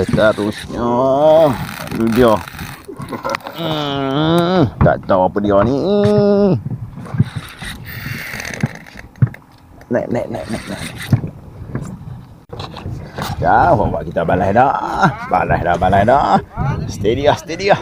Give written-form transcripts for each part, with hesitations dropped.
seterusnya. Itu dia. Tak tahu apa dia ni. Naik. Ya, bawa kita balai dah. Balai dah. Steady lah.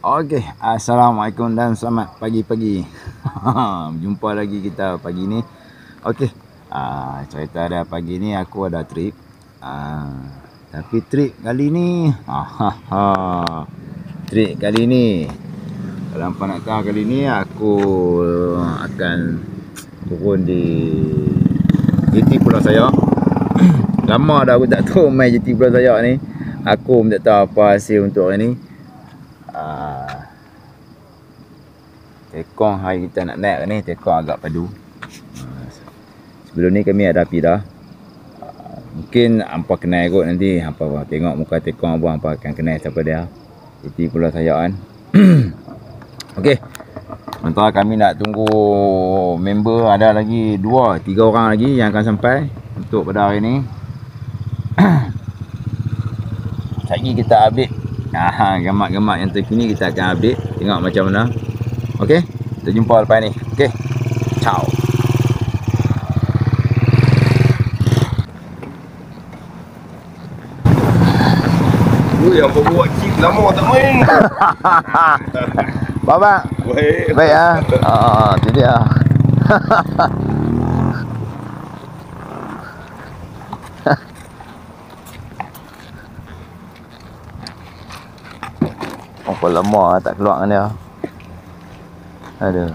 Okey, assalamualaikum dan selamat pagi-pagi. Jumpa lagi kita pagi ni. Okey, cerita dia pagi ni aku ada trip. Tapi trip kali ni, trip kali ni, kalau hampa nak tahu, kali ni aku akan turun di JT Pulau Sayak. Lama dah aku tak tahu main JT Pulau Sayak ni. Aku pun tak tahu apa hasil untuk hari ni. Tekong hari kita nak naik ni, tekong agak padu. Sebelum ni kami ada api dah. Mungkin hampa kenal kot nanti. Hampa tengok muka tekong abang, hampa akan kenal siapa dia. JT Pulau Sayak kan. Okey. Sementara kami nak tunggu member, ada lagi 2-3 orang lagi yang akan sampai untuk pada hari ni. Sekejap kita update. Gamak-gamak yang terkini kita akan update. Tengok macam mana. Okey, kita jumpa lepas ni. Okey, ciao. Yang buat chip lama tak main. Baba. Baik ah. Tu dia. Apa lama tak keluar dengan dia. Aduh.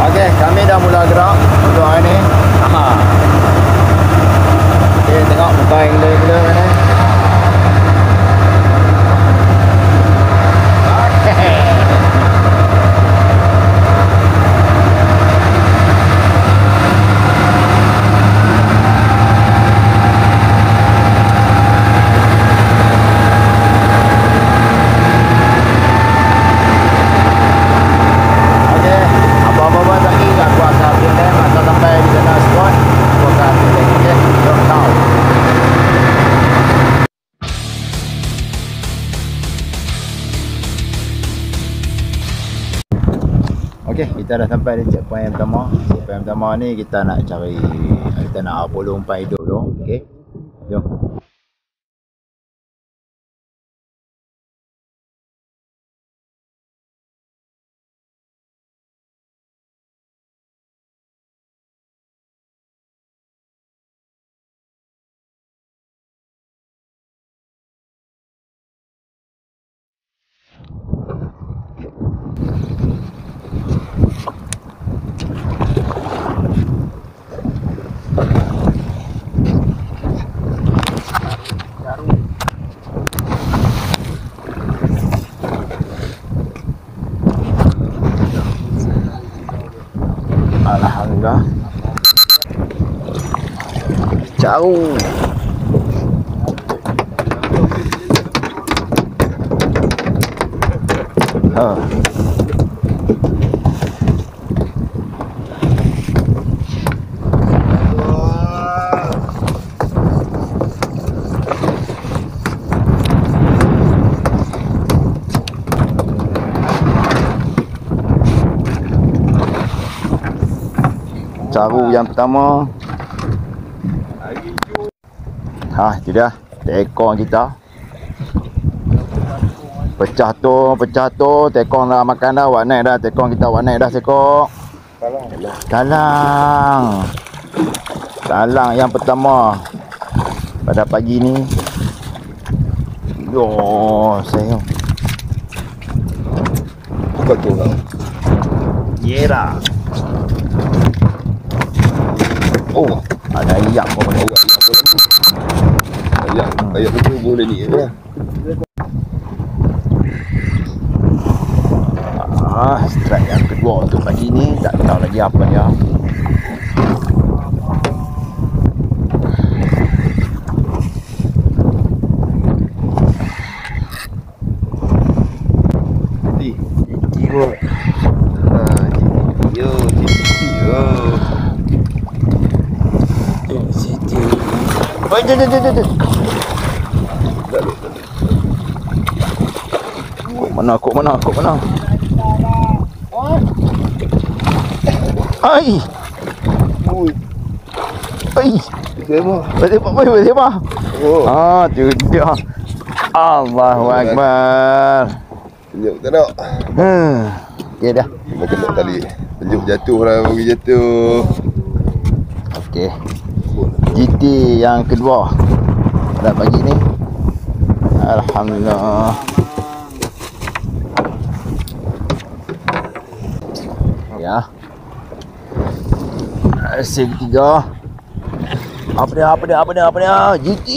Okey, kami dah mula gerak untuk hari ni. Okey, tengok muka yang gila-gila ni. Okey, kita dah sampai di checkpoint yang pertama. Checkpoint yang pertama ni kita nak cari, kita nak follow umpan hidup dulu. Okey, jom. Alhamdulillah. Jauh. Caru yang pertama. Itu dia tekong kita. Pecah tu, tekong dah makan dah, wak naik dah, tekong kita wak naik dah sekok. Talang yang pertama pada pagi ni. Yo, sayang. Kau tu lah. Yera. ayam kau boleh. Ayam tu boleh ni je. Strike yang kedua untuk pagi ni. Tak tahu lagi apa dia. Mana? Ai. Siapa? Oh, tu dia. Allahu Akbar. Tunjuk tak nak? Okey dah. Cuma kena tali. Tunjuk jatuh lah, bagi jatuh. Okey. GT yang kedua pada pagi ni. Alhamdulillah. Ya. Save 3. Apa dia? GT.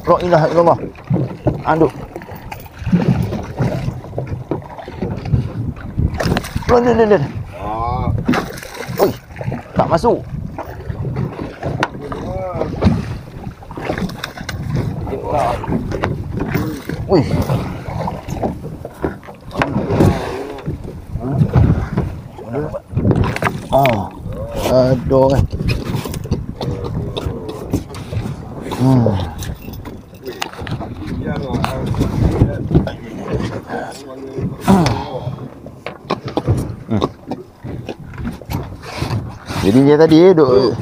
La ilaha illallah. Anduk. Lon. Oi, tak masuk. Oi. Aduh. Jadi dia tadi duk.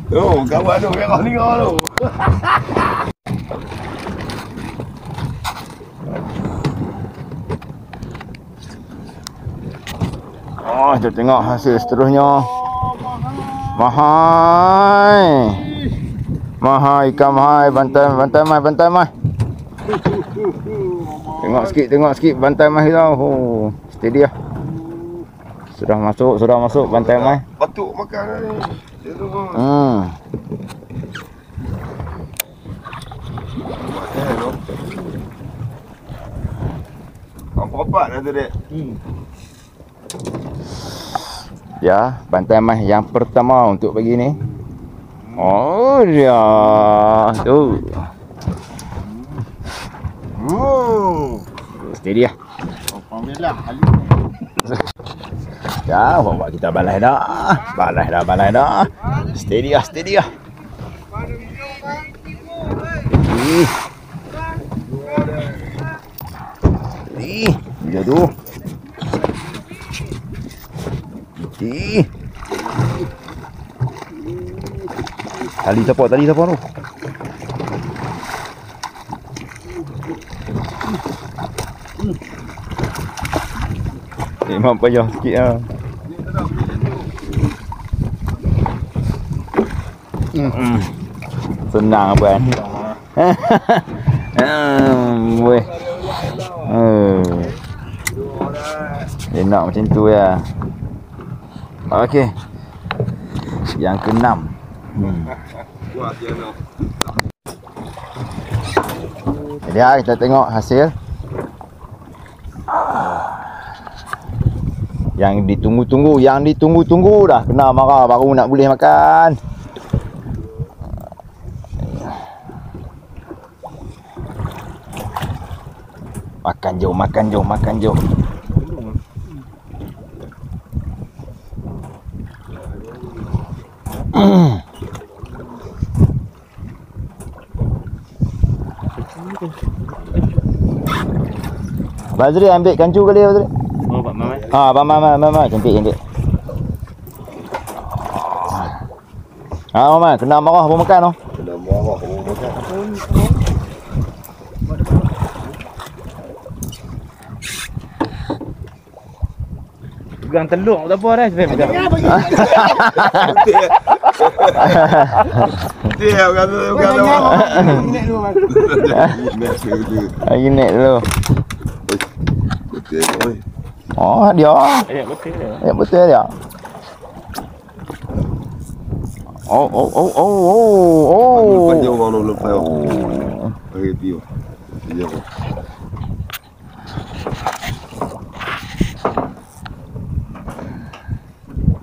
Oh, kawan tu merah ni kau tu. Kita tengok hasil seterusnya. Mahai ikan mahai, bantai mai. Tengok sikit bantai mai tau. Oh, steady lah. Sudah masuk bantai mai. Batuk makan ni. Dia tu. Apa dah tu dek? Ya, bantai mai yang pertama untuk pagi ni. Oh dia. Tu. Steady lah. Alhamdulillah. Ya, bawa kita balai dah. Balai dah. Steady lah. Dia tu. Tali siapa tu? Memang payah sikit lah. Senang kan. Weh. Enak macam tu ya. Okey. Yang ke-6. Kuat dia nak. Jadi kita tengok hasil. Yang ditunggu-tunggu dah kena marah baru nak boleh makan. Makan jom. Bazri ambil kancu kali Bazri. Oh, Pak Mamat. Pak Mamat cantik. Mamat kena marah apa makan tu? Kena marah apa makan. Pegang telur tak apa dah sampai pegang. Dia kata Naik dulu. Lagi naik dulu. Betul oi. Oh, dia. Ayat betul dia. Ya betul dia. Oh. Panjang orang lepas. Oh. Bagi dia. Dia.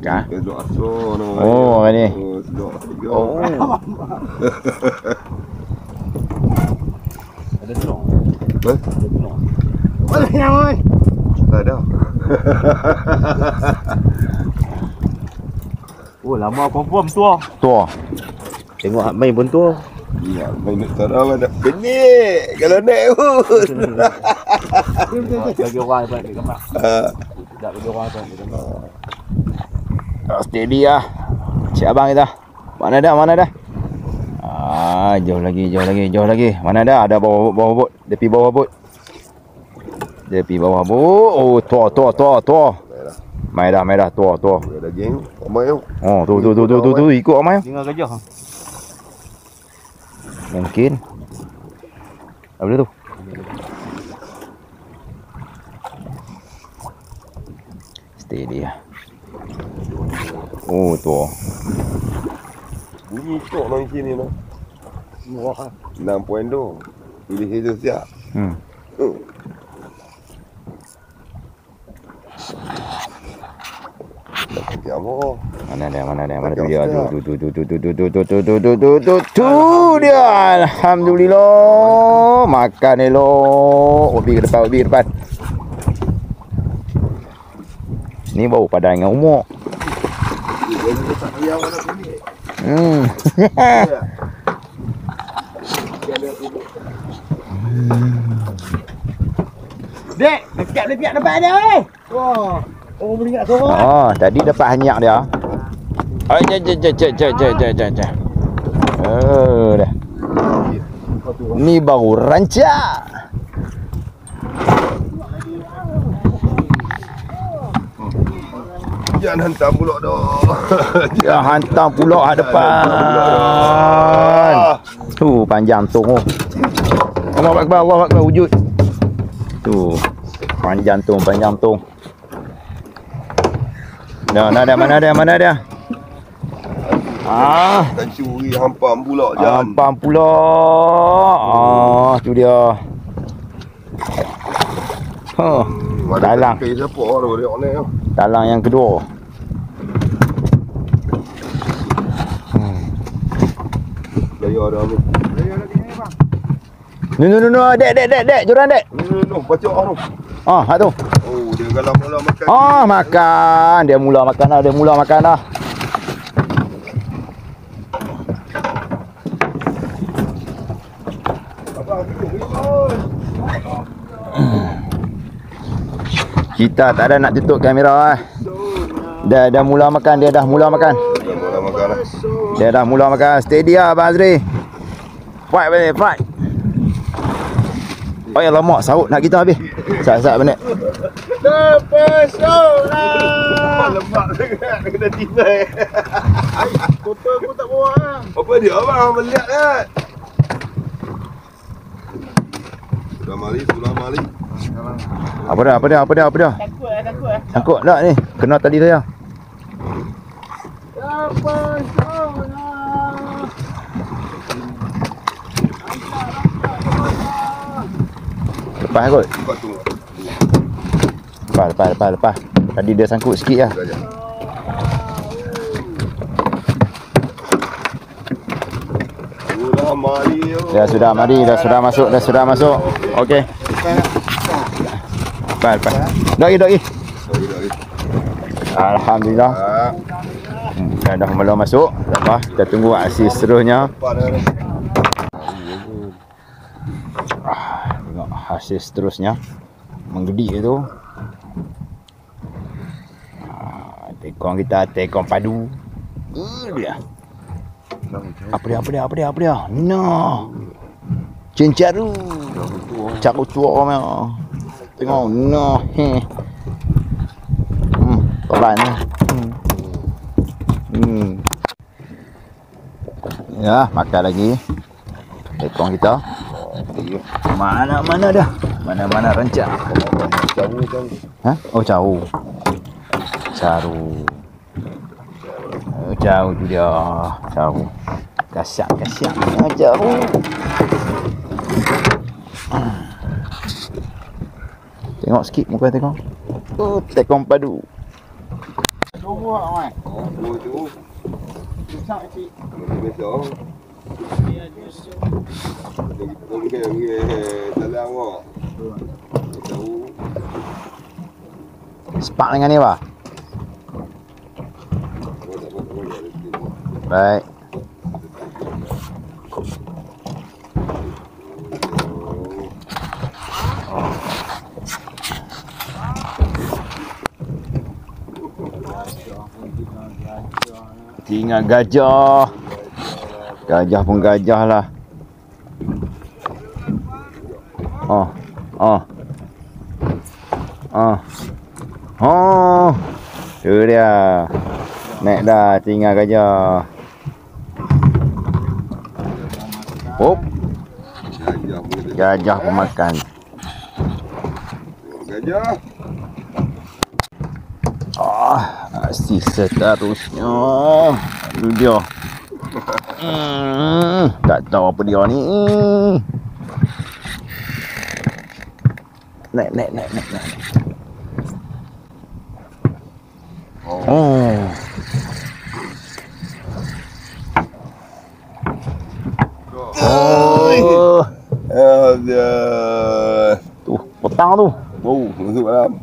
Kah? Dok asro nama. Oh, ni. Dok. Oh. Ada telur. Eh? Ada telur. Mana yang oi? Tak ada. Oh, lama confirm tu. Tu. Tengok main pun tu. Ya, main nak taruh mana? Benik. Kalau naik pun. Bagi orang dapat gambar. Tak bagi orang dapat gambar. Steady lah. Cik abang kita. Mana dah? Jauh lagi. Mana dah? Ada bawah bot. Dia pergi bawah bot. Oh, tua. Mai dah, tua. Ada geng. Ramai tu. Oh, tu ikut Amai. Tinggal gajah. Mungkin. Apa dia tu? Steady lah. Oh, tu. Bunyi tok nang sini noh. Wah, 6.2. Pilih itu siap. Kamu. Mana tu dia. Tu dia. Alhamdulillah. Makan elok. Ubi ke depan. Ni bau padan dengan umur. Dek, dekat depan dia weh. Wah. Oh, boleh ingat sorang. Oh, tadi dapat hanyak dia. Oh, ja. Oh, dah. Ni baru rancak. Jangan hantar pulak dah. Dia hantar pulak depan. Tu panjang tong. Allahu Akbar wujud. Tu panjang tong. Dah mana dia? Dan curi hampam pulak jangan. Hampam pulak. Tu dia. Talang. Kai siapa tu dia ni. Talang yang kedua. Layar dah ni. No, dek, joran dek. No, baca tu. Hak tu. Oh, dia kalau mula makan. Makan. Dia mula makan dah. Kita tak ada nak tutup kamera. Dia dah mula makan. Dia mula makan lah. Dia dah mula makan. Steady lah Abang Azri. Fight. Oh ya lama saut nak kita habis. Sat minit. Lepas lah. Lemak sangat kena tibai. Kotor aku tak bawa lah. Apa dia abang melihat kan? Sudah mali. Apa dah? Takut lah. Sangkut tak ni? Kena tadi saya. Lepas lah. Lepas kot. Buat tu. Lepas. Tadi dia sangkut sikit lah. Sudah mali. Dah sudah masuk. Okey. Lepas. Dok lagi. Alhamdulillah. Dah mula masuk. Tak apa, kita tunggu aksi seterusnya. Tengok hasil seterusnya. Menggedi tu. Tekong kita, tekong padu. Dia. Apa dia? No. Cencaru. Caru tua orang. Tengok no. Pelan ni. Ya, makan lagi. Tekong kita. Mana dah? Mana-mana rancak. Jauh. Ha? Oh, jauh. Jauh. Oh, jauh tu dia. Jauh. Kasyak. Jauh. Tengok sikit muka tekong. Oh, tekong padu. Dua awak. Oh, dua tu. Susah cik. Besok. Okey. Salam awak. Tahu. Sepak dengan ni, Pak. Baik. Tinggal gajah. Gajah pun gajah lah. Oh. Tu dia. Naik dah tinggal gajah. Hop. Gajah pun makan. Gajah. Asyik seterusnya. Itu dia. Tak tahu apa dia ni. Naik. Oh. Tu, petang tu. Oh, masuk dalam.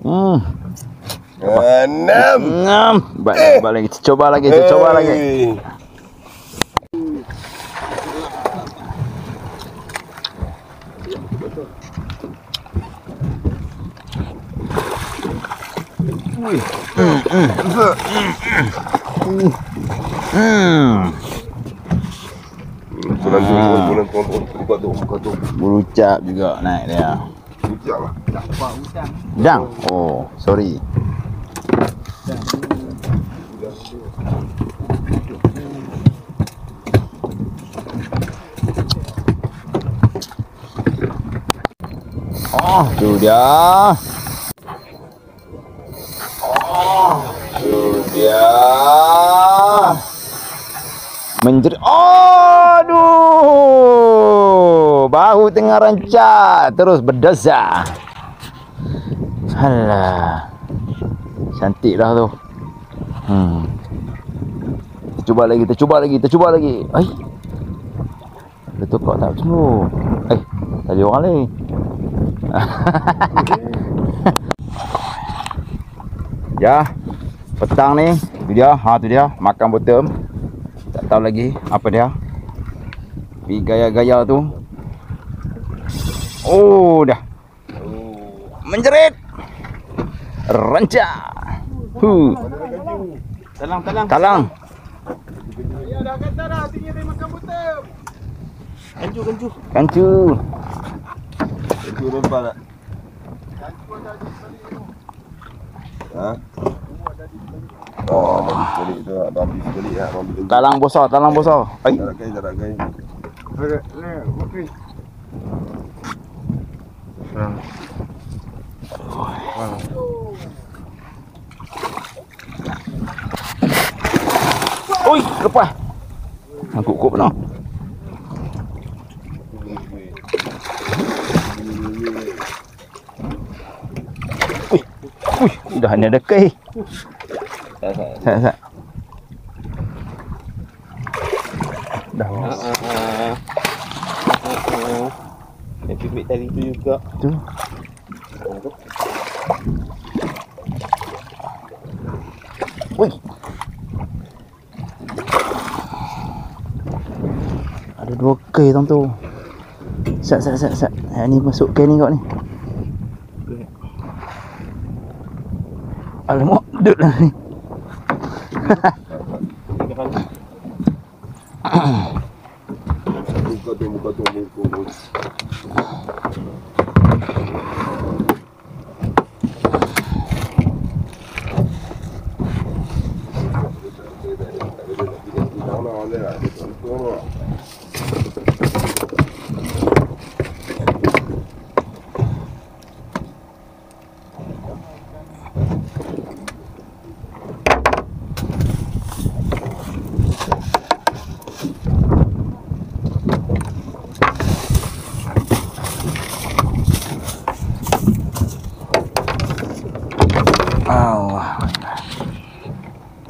6. Baik lagi. Coba lagi. Buka tu. Berucap juga naik dia. Buka lah. Dang. Oh, sorry. Oh, tu dia. Menjerit. Aduh. Bahu tengah rancak. Terus berdesah. Alah. Cantik dah tu. Cuba lagi. Ai. Betul kau tak semua. Tadi orang lain. Ya. Petang ni, tu dia. Tu dia makan bottom. Tak tahu lagi apa dia. Pergi gaya-gaya tu. Oh, dah. Menjerit. Rancak. Talang. Ya dah kata dah tinggi dia makan botol. Kancu. Kancu rempah tak? Ha? Oh, balik tu. Habis balik lah. Talang besar. Ai. Tak nak kain. Okey. Oi, lepas. Angkut benar. Dah ni ada kai. Sat. Dah. Yang pipit tadi tu juga. Tu. Oi. Ada 2 kai tang tu. Sat. Yang ni masuk kai ni kau ni. Alamak, duduk lah ni. Buka tu.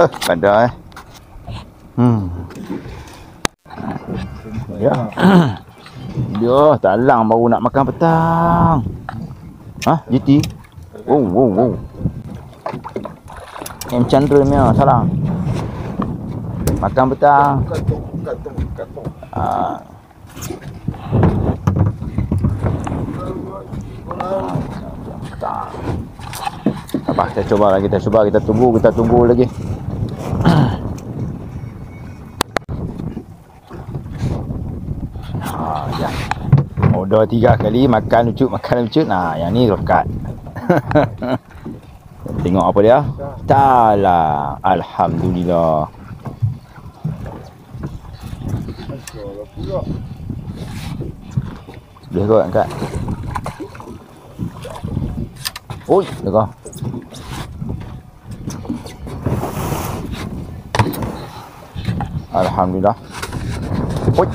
Pada Ya. Dia talang baru nak makan petang. GT. Wow. M Chandra punya salang. Makan petang. Katung. Apa, kita cuba lagi, kita tunggu lagi. Ya. Order 3 kali makan lucut. Nah, yang ni rekat. Tengok apa dia? Talang. Alhamdulillah. Boleh kot angkat. Oi, dengar. Alhamdulillah. Oi.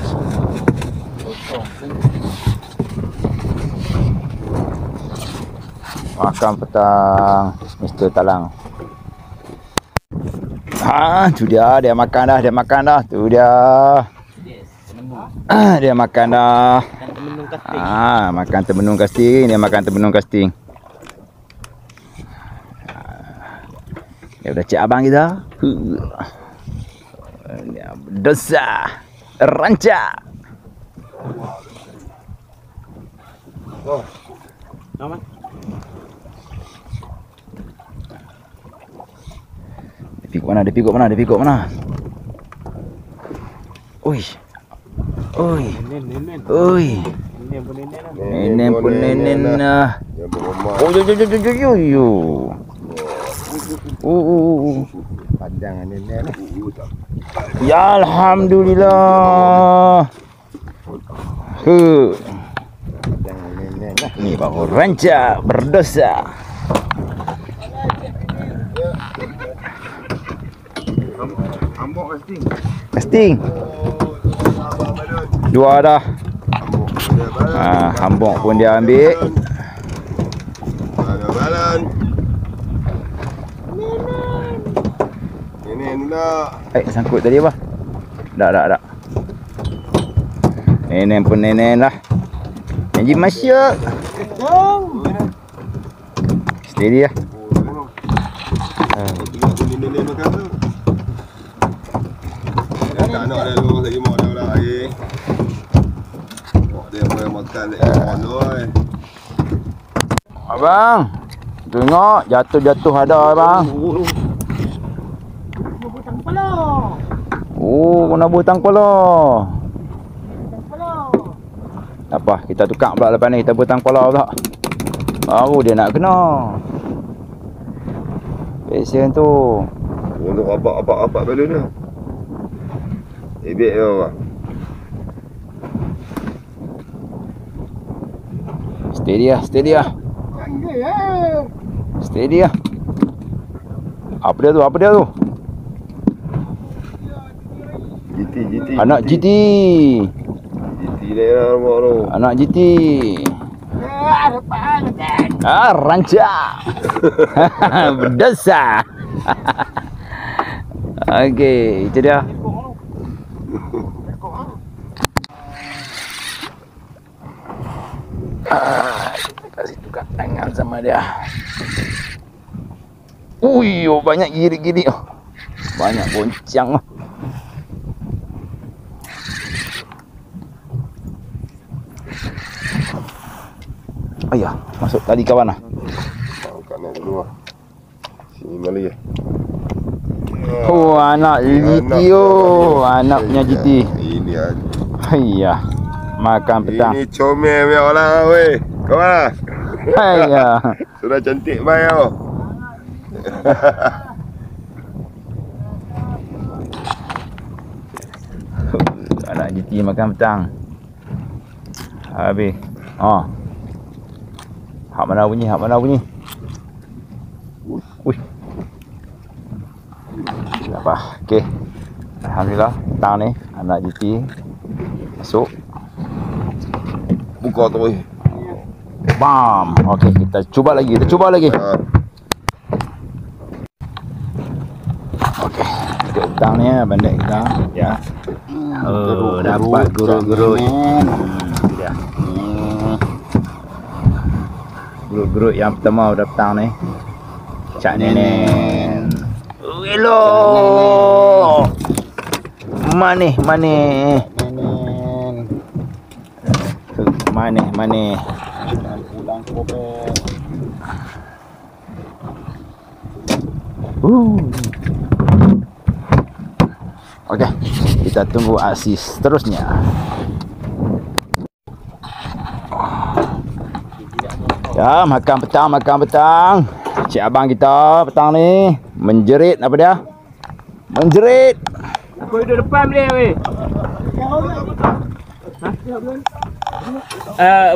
Makan petang Mr. Talang. Tu dia makan dah. Tu dia. Dia makan dah. Makan termenung casting. Dia makan termenung casting. Dia dah cik abang kita. Dia dosa. Rancak. Aman. Dia pikuk mana? Oi. Nenek pun nenen lah. Panjang nenek ni. Ya Alhamdulillah. Panjang nenek lah. Ni baru rancak berdosa. Ambok Casting. 2 dah. Hambok pun dia ambil. Balan. Nenek pula. Sangkut tadi apa? Tak. Nenek pun nenek lah. Janji masuk. Steady lah. Nenek makan tu. Tak nak dah lu lagi mau dah lagi. Dia boleh makan lagi mau Abang, tengok jatuh ada abang. Kena butang kepala. Apa, kita tukar pula lepas ni, kita butang kepala pula. Baru dia nak kena. Pesen tu. Untuk apa balon ni? Ebek dia apa? Steady lah. Apa dia tu? GT. Anak GT. GT dia rumah tu. Anak GT. Rancak. Berdosa. Okey, itu dia. Kasih tukar tangan sama dia. Banyak giri-giri. Banyak goncang. Ayah, masuk tadi kawan lah. Angkat naik dulu lah. Sini balik ya. Anak GT. Anak punya GT. Ini aja. Ayah, makan petang. Ini comel punya orang weh. Kau mana? Ayah. Sudah cantik baik kau. Anak GT makan petang. Habis. Hak mana bunyi? Wih. Apa? Okey. Alhamdulillah, petang ni anak GT masuk. Buka tu weh. Bam. Okey, kita cuba lagi. Okey. petang ni bandit kita. Ya. Oh, dapat gurut-gurut. Itu dia. Gurut-gurut yang pertama pada petang ni. Cak Nenen. Hello. Manih. Nenen. Manih. Pulang ke Bopet. Okey, kita tunggu aksi seterusnya. Ya, makan petang. Cik abang kita petang ni menjerit apa dia? Menjerit. Aku duduk depan boleh weh.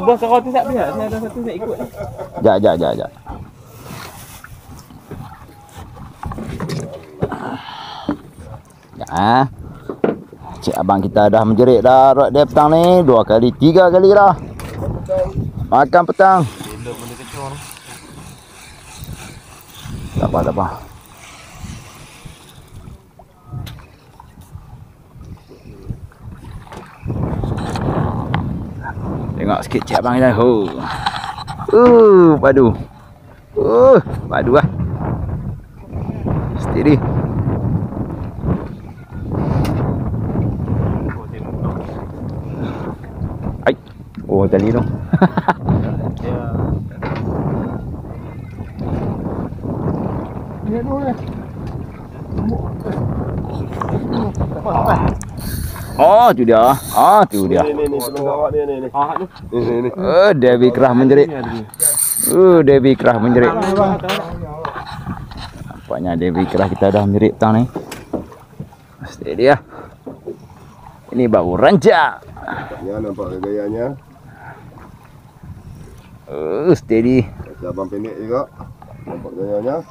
Bos kau tu tak boleh. Saya ada satu nak ikut. Jap. Ya. Cik abang kita dah menjerit dah rot dia petang ni 2 kali 3 kali dah. Makan petang. Tak apa. Tengok sikit cik abang kita. Padu. Padu lah. Steady. Ai. Oh, tali tu. Oh, tu dia. Ni tolong bawa ni. Ni. Devi Kerah menjerit. Devi Kerah menjerit. Nampaknya Devi Kerah kita dah menjerit petang ni. Pasti dia. Ini bau rancak. Ya, nampak gayanya. Steady. Macam abang pendek juga. Nampak gayanya.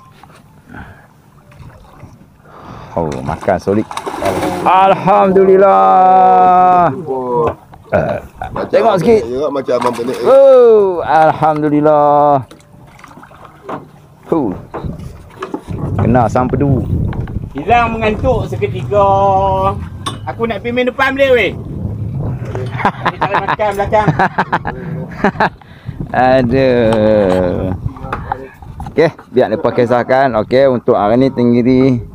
Oh, makan solid. Alhamdulillah. Tengok sikit. Juga macam abang pendek. Alhamdulillah. Kena sampedu. Hilang mengantuk seketika. Aku nak pergi main depan boleh weh. Ni tak boleh makan belakang. Aduh. Okey, biar lepas kisahkan. Okey, untuk hari ni tenggiri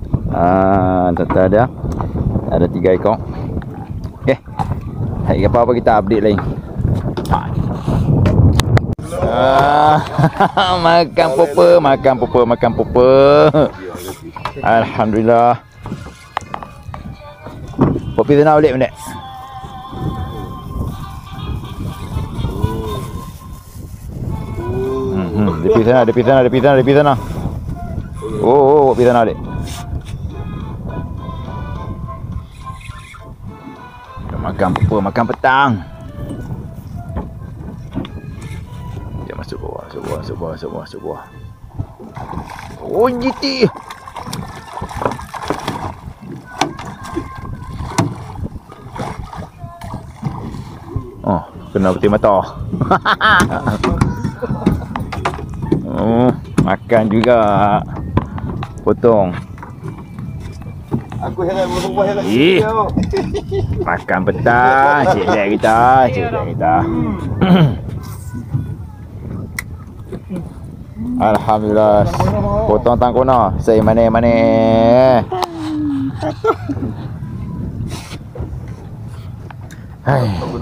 tata dia ada 3 ekor. Okey. Hari apa kita update lain. Makan popo. Alhamdulillah. Kopi sana balik benda. Dia pergi sana. Oh, pergi sana balik. Makan apa? Makan petang. Dia masuk bawah. Oh, GT. Oh, kena peti mata. Oh, makan juga. Potong. Aku heran berubah heran. Makan petang, cik dek kita. Alhamdulillah. Potong tangkona. Saya mana.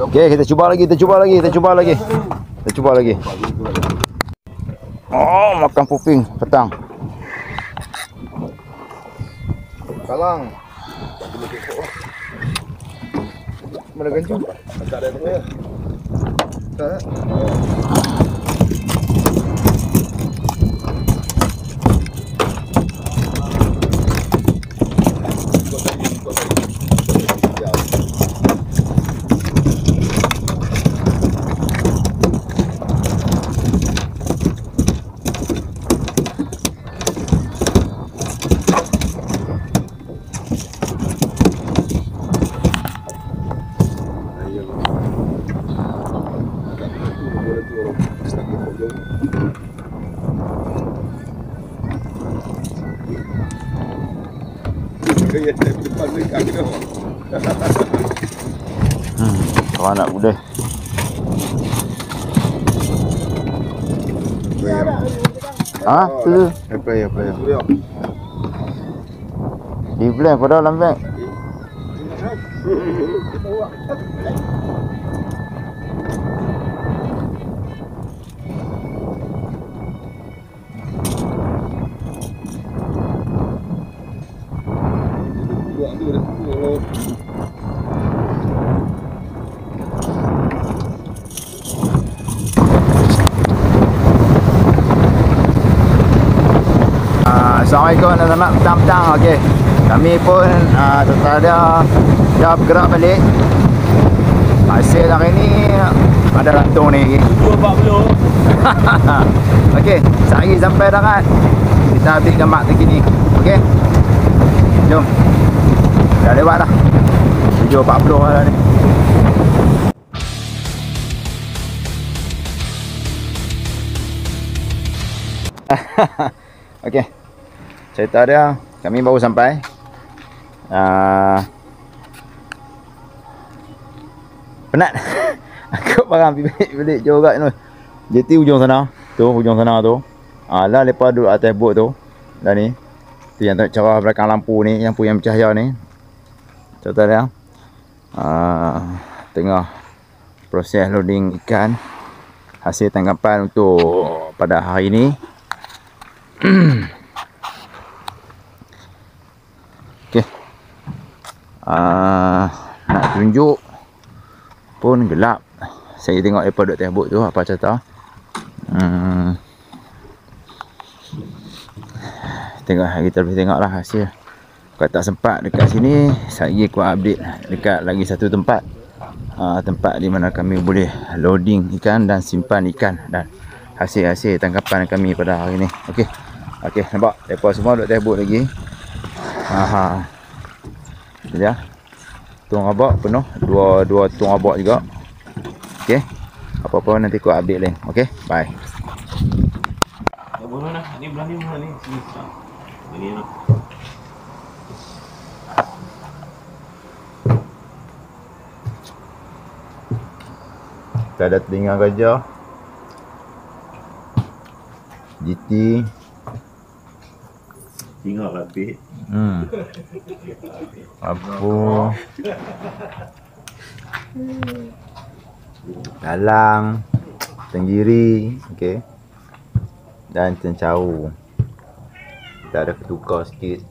Okey, kita cuba lagi. Oh, makan puping petang. Kalang. Mana gancu? Tak ada tengah. Tak. Gaya tak depan mereka kena. Kau nak boleh. Ha? Tu. Player. Di blend pada dalam beg. Buat tu dah sepuluh. Assalamualaikum dan selamat petang-petang. Okey. Kami pun setelah dia dah bergerak balik. Hasil hari ni ada rantung ni. 240. Okey, sehari sampai darat. Kita ambil gambar terkini. Okey. Jom. Dah lewat dah. 7.40 lah ni. Okey. Cerita dia, kami baru sampai. Penat. Aku barang balik juga tu. Jeti ujung sana. Tu ujung sana tu. Lah lepas duduk atas bot tu. Dah ni. Tu yang cerah belakang lampu ni, lampu yang bercahaya ni. Cerita dia. Tengah proses loading ikan. Hasil tangkapan untuk pada hari ni. Okey. Nak tunjuk pun gelap. Saya tengok daripada duduk atas bot tu apa cerita. Tengok kita boleh tengoklah hasil. Kalau tak sempat dekat sini, saya aku update dekat lagi satu tempat. Tempat di mana kami boleh loading ikan dan simpan ikan dan hasil-hasil tangkapan kami pada hari ni. Okey. Okey, nampak depa semua duduk atas bot lagi. Dia. Tuang abak penuh, dua tuang abak juga. Okey. Apa-apa nanti aku update lain. Okey, bye. Boleh lah. Ni belah ni mana ni? Sini. Ini lah. Kita ada telinga gajah. GT. Tengok rapi. Apa? Dalang. Tenggiri. Okey. Dan cencau. Kita ada ketukar sikit.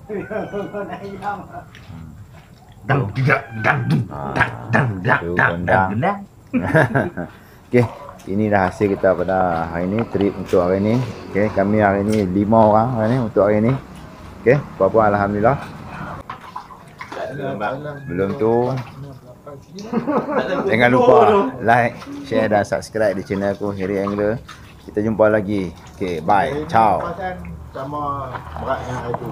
Okey, inilah hasil kita pada hari ni, trip untuk hari ni. Okey, kami hari ni 5 orang hari ni untuk hari ni. Okey, apa-apa alhamdulillah. Belum tu. Jangan lupa like, share dan subscribe di channel aku Harry Angler. Kita jumpa lagi. Okey, bye. Ciao. Sama beratnya itu.